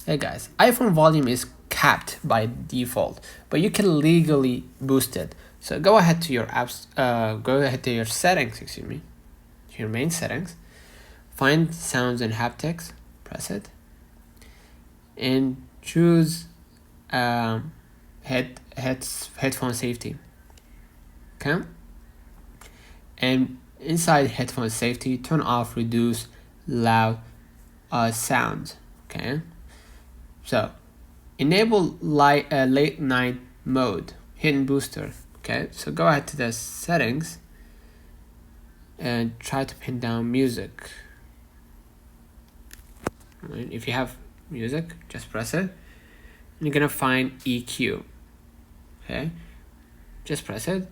Hey guys, iPhone volume is capped by default, but you can legally boost it. So go ahead to your apps, go ahead to your settings, your main settings, find sounds and haptics, press it, and choose headphone safety. Okay, and inside headphone safety, turn off reduce loud sounds. Okay. So, enable late night mode, hidden booster. Okay, so go ahead to the settings and try to pin down music. Right. If you have music, just press it. And you're gonna find EQ. Okay, just press it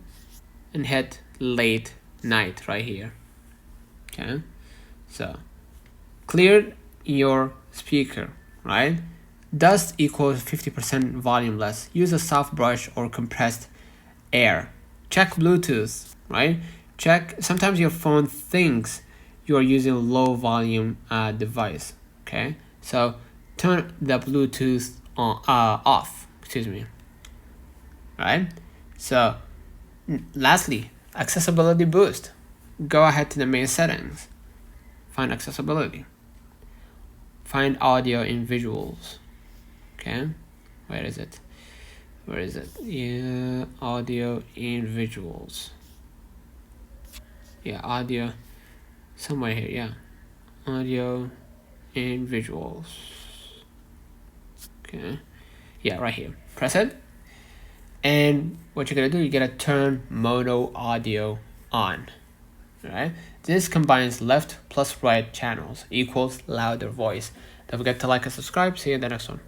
and hit late night right here. Okay, so clear your speaker, right? Dust equals 50% volume less. Use a soft brush or compressed air. Check Bluetooth, right? Check, sometimes your phone thinks you are using a low volume device, okay? So turn the Bluetooth off, right? So lastly, accessibility boost. Go ahead to the main settings. Find accessibility. Find audio and visuals. Okay, where is it? Yeah, audio and visuals. Yeah, audio, somewhere here. Yeah, audio and visuals. Okay, yeah, right here. Press it, and what you're gonna do, you're gonna turn mono audio on. Alright, this combines left plus right channels equals louder voice. Don't forget to like and subscribe. See you in the next one.